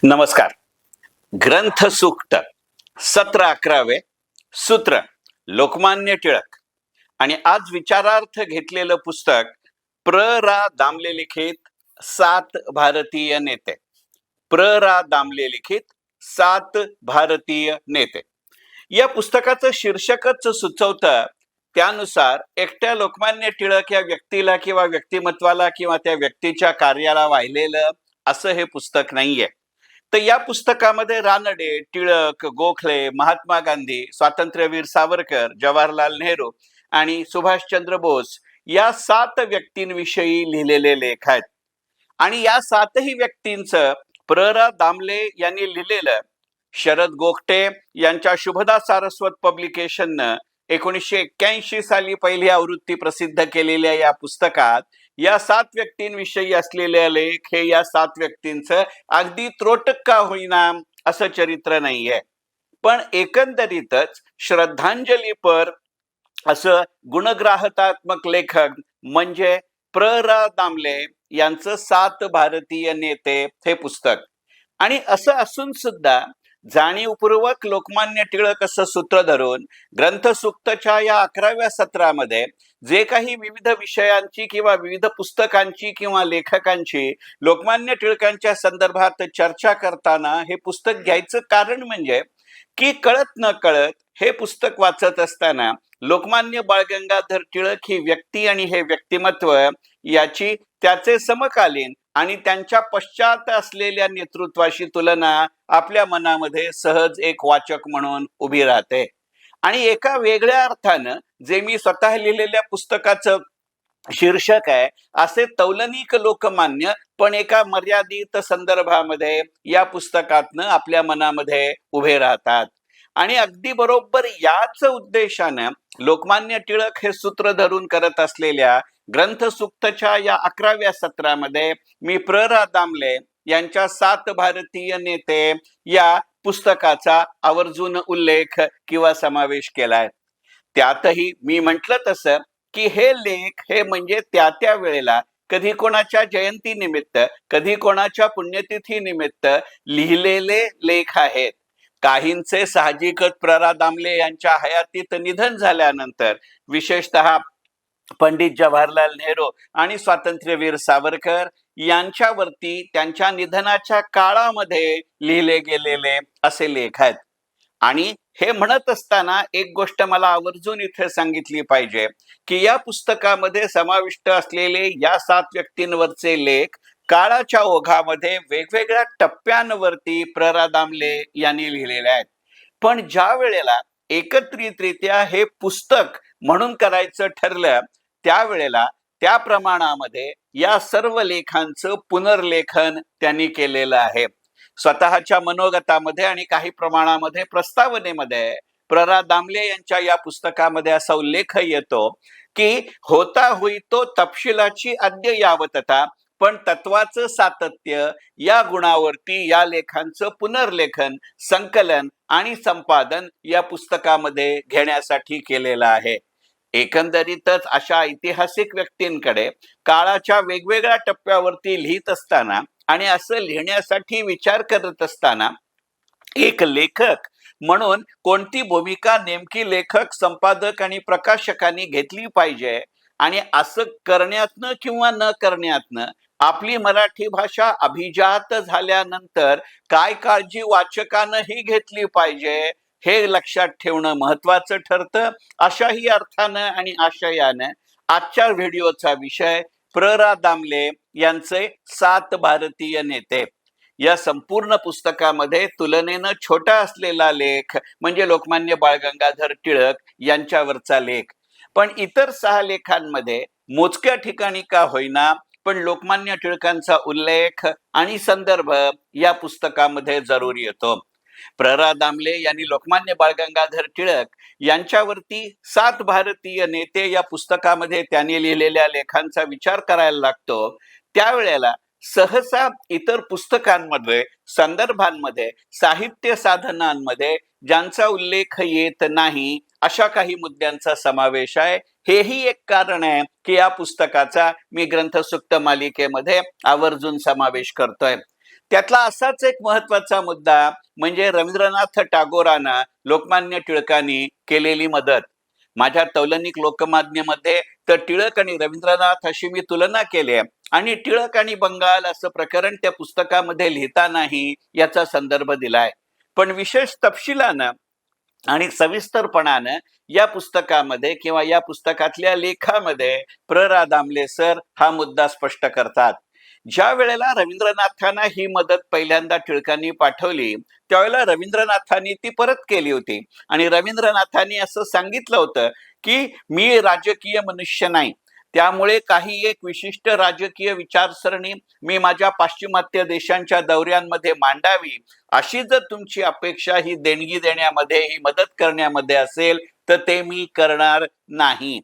नमस्कार. ग्रंथसूक्त 17-11 सूत्र लोकमान्य टिळक आणि आज विचारार्थ घेतलेलं पुस्तक प्र. रा. दामले लिखित 7 भारतीय नेते. प्र. रा. दामले लिखित 7 भारतीय नेते या पुस्तकाचं शीर्षकच सुचवतं. त्यानुसार एकट्या लोकमान्य टिळक या व्यक्तीला किंवा व्यक्तिमत्वाला किंवा त्या व्यक्तीच्या कार्याला वाहिलेलं असं हे पुस्तक नाहीये. तर या पुस्तकामध्ये रानडे, टिळक, गोखले, महात्मा गांधी, स्वातंत्र्यवीर सावरकर, जवाहरलाल नेहरू आणि सुभाषचंद्र बोस या 7 व्यक्तींविषयी लिहिलेले लेख आहेत. आणि या 7ही व्यक्तींचं प्र. रा. दामले यांनी लिहिलेलं शरद गोगटे यांच्या शुभदा सारस्वत पब्लिकेशननं 1981 साली पहिली आवृत्ती प्रसिद्ध केलेल्या या पुस्तकात या 7 व्यक्तींविषयी असलेले लेख हे या 7 व्यक्तींचं अगदी त्रोटक का होईना असं चरित्र नाहीये, पण एकंदरीतच श्रद्धांजलीपर असं गुणग्राहकात्मक लेखन म्हणजे प्र. रा. दामले यांचं 7 भारतीय नेते हे पुस्तक. आणि असं असून सुद्धा जाणीवपूर्वक लोकमान्य टिळक असं सूत्र धरून ग्रंथसूक्तच्या या 11व्या सत्रामध्ये जे काही विविध विषयांची किंवा विविध पुस्तकांची किंवा लेखकांची लोकमान्य टिळकांच्या संदर्भात चर्चा करताना हे पुस्तक घ्यायचं कारण म्हणजे की कळत न कळत हे पुस्तक वाचत असताना लोकमान्य बाळ गंगाधर टिळक ही व्यक्ती आणि हे व्यक्तिमत्व याची त्याचे समकालीन आणि त्यांच्या पश्चात असलेल्या नेतृत्वाशी तुलना आपल्या मनामध्ये सहज एक वाचक म्हणून उभी राहते. आणि एका वेगळ्या अर्थानं जे मी स्वतः लिहिलेल्या पुस्तकाचं शीर्षक आहे असे तौलनिक लोकमान्य पण एका मर्यादित संदर्भामध्ये या पुस्तकातनं आपल्या मनामध्ये उभे राहतात. आणि अगदी बरोबर याच उद्देशानं लोकमान्य टिळक हे सूत्र धरून करत असलेल्या ग्रंथसूक्तच्या या 11व्या सत्रामध्ये मी प्र. रा. दामले यांच्या 7 भारतीय नेते या पुस्तकाचा आवर्जून उल्लेख किंवा समावेश केलाय. त्यातही मी म्हटलं तसं की हे लेख हे म्हणजे त्या वेळेला कधी कोणाच्या जयंती निमित्त कधी कोणाच्या पुण्यतिथी निमित्त लिहिलेले लेख आहेत. काहींचे साहजिकच प्र. रा. दामले यांच्या हयातीत निधन झाल्यानंतर विशेषतः पंडित जवाहरलाल नेहरू आणि स्वातंत्र्यवीर सावरकर यांच्यावरती त्यांच्या निधनाच्या काळामध्ये लिहिले गेलेले असे लेख आहेत. आणि हे म्हणत असताना एक गोष्ट मला आवर्जून इथे सांगितली पाहिजे की या पुस्तकामध्ये समाविष्ट असलेले या 7 व्यक्तींवरचे लेख काळाच्या ओघामध्ये वेगवेगळ्या टप्प्यांवरती प्र. रा. दामले यांनी लिहिलेले आहेत. पण ज्या वेळेला एकत्रितरित्या हे पुस्तक म्हणून करायचं ठरलं त्यावेळेला त्या प्रमाणामध्ये या सर्व लेखांचं पुनर्लेखन त्यांनी केलेलं आहे. स्वतःच्या मनोगतामध्ये आणि काही प्रमाणामध्ये प्रस्तावनेमध्ये प्र. रा. दामले यांच्या या पुस्तकामध्ये असा उल्लेख येतो की होता होई तो तपशिलाची अद्ययावतता पण तत्वाचं सातत्य या गुणावरती या लेखांचं पुनर्लेखन संकलन आणि संपादन या पुस्तकामध्ये घेण्यासाठी केलेलं आहे. एकंदरीतच अशा ऐतिहासिक व्यक्तींकडे काळाच्या वेगवेगळ्या टप्प्यावरती लिहित असताना आणि असं लिहिण्यासाठी विचार करत असताना एक लेखक म्हणून कोणती भूमिका नेमकी लेखक संपादक आणि प्रकाशकांनी घेतली पाहिजे आणि असं करण्यातनं किंवा न करण्यातनं आपली मराठी भाषा अभिजात झाल्यानंतर काय काळजी वाचकानं ही घेतली पाहिजे हे लक्षात ठेवणं महत्वाचं ठरतं. अशाही अर्थानं आणि आशयानं आजच्या व्हिडिओचा विषय प्र. रा. दामले यांचे 7 भारतीय नेते. या संपूर्ण पुस्तकामध्ये तुलनेनं छोटा असलेला लेख म्हणजे लोकमान्य बाळ गंगाधर टिळक यांच्यावरचा लेख. पण इतर 6 लेखांमध्ये मोजक्या ठिकाणी का होईना पण लोकमान्य टिळकांचा उल्लेख आणि संदर्भ या पुस्तकामध्ये जरूर येतो. प्र. रा. दामले यांनी लोकमान्य बाळ गंगाधर टिळक यांच्यावरती 7 भारतीय नेते या पुस्तकामध्ये त्यांनी लिहिलेल्या लेखांचा विचार करायला लागतो. त्यावेळेला सहसा इतर पुस्तकांमध्ये संदर्भांमध्ये साहित्य साधनांमध्ये ज्यांचा उल्लेख येत नाही अशा काही मुद्द्यांचा समावेश आहे. हेही एक कारण आहे की या पुस्तकाचा मी ग्रंथसूक्त मालिकेमध्ये आवर्जून समावेश करतोय. त्यातला असाच एक महत्वाचा मुद्दा म्हणजे रवींद्रनाथ टागोरांना लोकमान्य टिळकांनी केलेली मदत. माझ्या तौलनिक लोकमान्यमध्ये तर टिळक आणि रवींद्रनाथ अशी मी तुलना केली आहे, आणि टिळक आणि बंगाल असं प्रकरण त्या पुस्तकामध्ये लिहितानाही याचा संदर्भ दिलाय. पण विशेष तपशिलानं आणि सविस्तरपणानं या पुस्तकामध्ये किंवा या पुस्तकातल्या लेखामध्ये प्र. दामले सर हा मुद्दा स्पष्ट करतात. ज्या वेळेला रवींद्रनाथांना ही मदत पहिल्यांदा टिळकांनी पाठवली, त्यावेळेला रवींद्रनाथांनी ती परत केली होती आणि रवींद्रनाथांनी असं सांगितलं होतं की मी राजकीय मनुष्य नाही, त्यामुळे काही एक विशिष्ट राजकीय विचारसरणी मी माझ्या पाश्चिमात्य देशांच्या दौऱ्यांमध्ये मांडावी, अशी जर तुमची अपेक्षा ही देणगी देण्यामध्ये, ही मदत करण्यामध्ये असेल तर ते मी करणार नाही.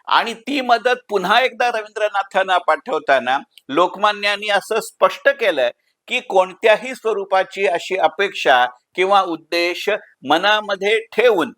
आणि ती मदत पुन्हा एकदा रवींद्रनाथांना पाठवताना लोकमान्यांनी असं स्पष्ट केलं की कोणत्याही स्वरूपाची अशी अपेक्षा किंवा उद्देश मनामध्ये ठेवून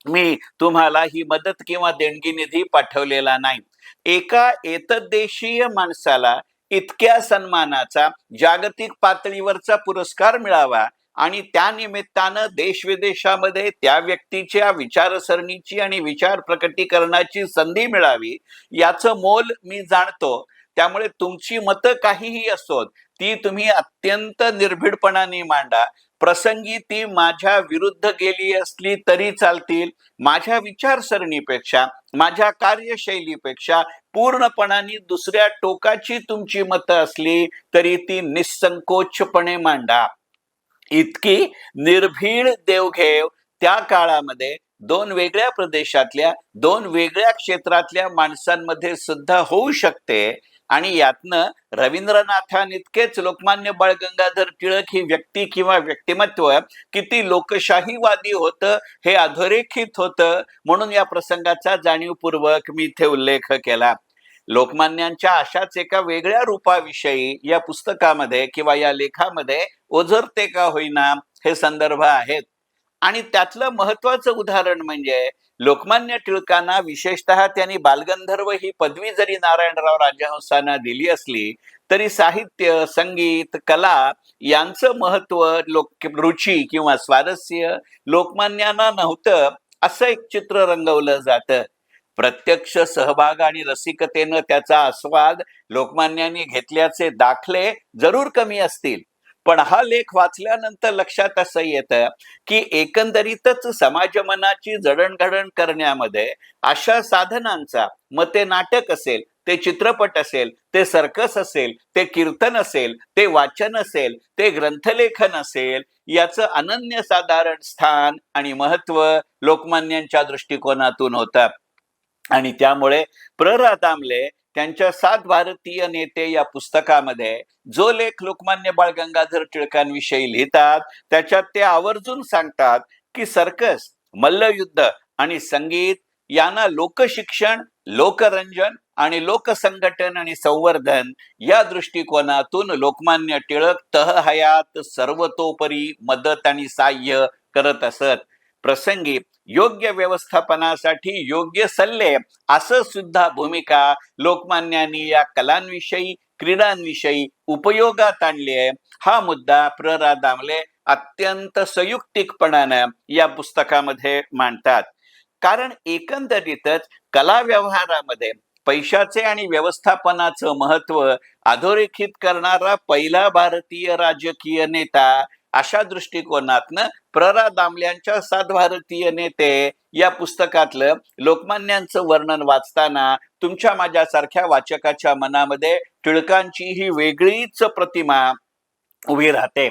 मी तुम्हाला ही मदत किंवा देणगी निधी पाठवलेला नाही. एका एतद्देशीय माणसाला इतक्या सन्मानाचा जागतिक पातळीवरचा पुरस्कार मिळावा आणि त्या निमित्तानं देश विदेशामध्ये त्या व्यक्तीच्या विचारसरणीची आणि विचार प्रकटीकरणाची संधी मिळावी, याचं मोल मी जाणतो. त्यामुळे तुमची मतं काहीही असोत, ती तुम्ही अत्यंत निर्भीडपणाने मांडा. प्रसंगी ती माझ्या विरुद्ध गेली असली तरी चालतील. माझ्या विचारसरणीपेक्षा, माझ्या कार्यशैलीपेक्षा पूर्णपणाने दुसऱ्या टोकाची तुमची मतं असली तरी ती निसंकोचपणे मांडा. इतकी निर्भीड देवघेव त्या काळामध्ये दोन वेगळ्या प्रदेशातल्या, दोन वेगळ्या क्षेत्रातल्या माणसांमध्ये सुद्धा होऊ शकते. आणि यातनं रवींद्रनाथांइतकेच लोकमान्य बाळ गंगाधर टिळक ही व्यक्ती किंवा व्यक्तिमत्व किती लोकशाहीवादी होतं हे अधोरेखित होतं. म्हणून या प्रसंगाचा जाणीवपूर्वक मी इथे उल्लेख केला. लोकमान्यांच्या अशाच एका वेगळ्या रूपाविषयी या पुस्तकामध्ये किंवा या लेखामध्ये ओझरते का होईना हे संदर्भ आहेत. आणि त्यातलं महत्वाचं उदाहरण म्हणजे लोकमान्य टिळकांना विशेषतः त्यांनी बालगंधर्व ही पदवी जरी नारायणराव राजहंसांना दिली असली तरी साहित्य, संगीत, कला यांचं महत्व, रुची किंवा स्वारस्य लोकमान्यांना नव्हतं असं एक चित्र रंगवलं जातं. प्रत्यक्ष सहभाग आणि रसिकतेनं त्याचा आस्वाद लोकमान्यांनी घेतल्याचे दाखले जरूर कमी असतील. पण हा लेख वाचल्यानंतर लक्षात असं येतं की एकंदरीतच समाजमनाची जडणघडण करण्यामध्ये अशा साधनांचा, मग ते नाटक असेल, ते चित्रपट असेल, ते सर्कस असेल, ते कीर्तन असेल, ते वाचन असेल, ते ग्रंथलेखन असेल, याचं अनन्यसाधारण स्थान आणि महत्व लोकमान्यांच्या दृष्टिकोनातून होतं. आणि त्यामुळे प्र. दामले त्यांच्या 7 भारतीय नेते या पुस्तकामध्ये जो लेख लोकमान्य बाळ गंगाधर टिळकांविषयी लिहितात त्याच्यात ते आवर्जून सांगतात की सर्कस, मल्लयुद्ध आणि संगीत यांना लोकशिक्षण, लोकरंजन आणि लोकसंघटन आणि संवर्धन या दृष्टिकोनातून लोकमान्य टिळक तहहयात सर्वतोपरी मदत आणि सहाय्य करत असत. प्रसंगी योग्य व्यवस्थापनासाठी योग्य सल्ले असं सुद्धा भूमिका लोकमान्यांनी या कलांविषयी, क्रीडांविषयी उपयोगात आणली आहे. हा मुद्दा प्र. दामले अत्यंत संयुक्तिकपणानं या पुस्तकामध्ये मांडतात. कारण एकंदरीतच कला व्यवहारामध्ये पैशाचे आणि व्यवस्थापनाचं महत्व अधोरेखित करणारा पहिला भारतीय राजकीय नेता अशा दृष्टिकोनातनं प्र. दामल्यांच्या 7 भारतीय नेते या पुस्तकातलं लोकमान्यांचं वर्णन वाचताना तुमच्या माझ्यासारख्या वाचकाच्या मनामध्ये टिळकांची ही वेगळीच प्रतिमा उभी राहते.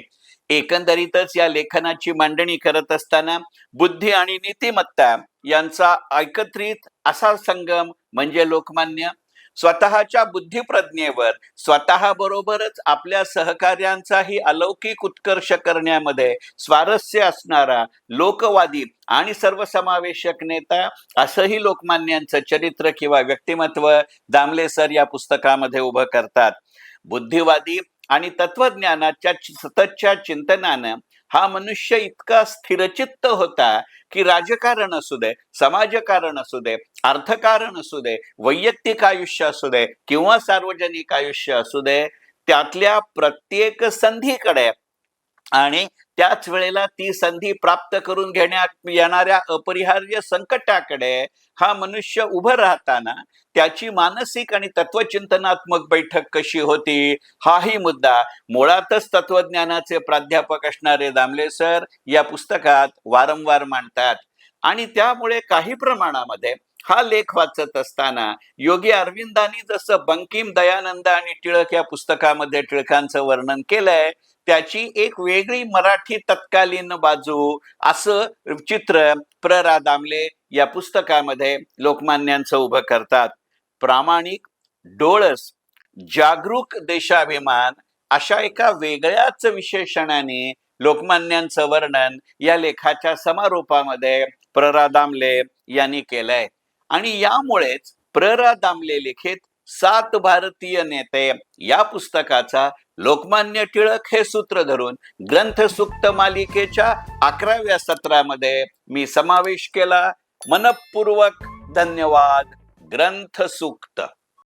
एकंदरीतच या लेखनाची मांडणी करत असताना बुद्धी आणि नीतिमत्ता यांचा एकत्रित असा संगम म्हणजे लोकमान्य. स्वतःच्या बुद्धिप्रज्ञेवर, स्वतः बरोबरच आपल्या सहकार्यांचाही अलौकिक उत्कर्ष करण्यामध्ये स्वारस्य असणारा लोकवादी आणि सर्वसमावेशक नेता असंही लोकमान्यांचं चरित्र किंवा व्यक्तिमत्व दामले सर या पुस्तकामध्ये उभं करतात. बुद्धिवादी आणि तत्वज्ञानाच्या सततच्या चिंतनानं हा मनुष्य इतका स्थिरचित्त होता की राजकारण असू दे, समाजकारण असू दे, अर्थकारण असू दे, वैयक्तिक आयुष्य असू दे किंवा सार्वजनिक आयुष्य असू दे, त्यातल्या प्रत्येक संधीकडे आणि त्याच वेळेला ती संधी प्राप्त करून घेण्यात येणाऱ्या अपरिहार्य संकटाकडे हा मनुष्य उभं राहताना त्याची मानसिक आणि तत्वचिंतनात्मक बैठक कशी होती, हाही मुद्दा मुळातच तत्वज्ञानाचे प्राध्यापक असणारे दामले सर या पुस्तकात वारंवार मांडतात. आणि त्यामुळे काही प्रमाणामध्ये हा लेख वाचत असताना योगी अरविंदांनी जसं बंकिम, दयानंद आणि टिळक या पुस्तकामध्ये टिळकांचं वर्णन केलंय, त्याची एक वेगळी मराठी तत्कालीन बाजू असं चित्र प्र. रा. दामले या पुस्तकामध्ये लोकमान्यांचं उभं करतात. प्रामाणिक, डोळस, जागरूक देशाभिमान अशा एका वेगळ्याच विशेषणाने लोकमान्यांचं वर्णन या लेखाच्या समारोपामध्ये प्र. रा. दामले यांनी केलंय. आणि यामुळेच प्र. रा. दामले लिखित 7 भारतीय नेते या पुस्तकाचा लोकमान्य टिळक हे सूत्र धरून ग्रंथसूक्त मालिकेच्या 11व्या सत्रामध्ये मी समावेश केला. मनपूर्वक धन्यवाद. ग्रंथसूक्त.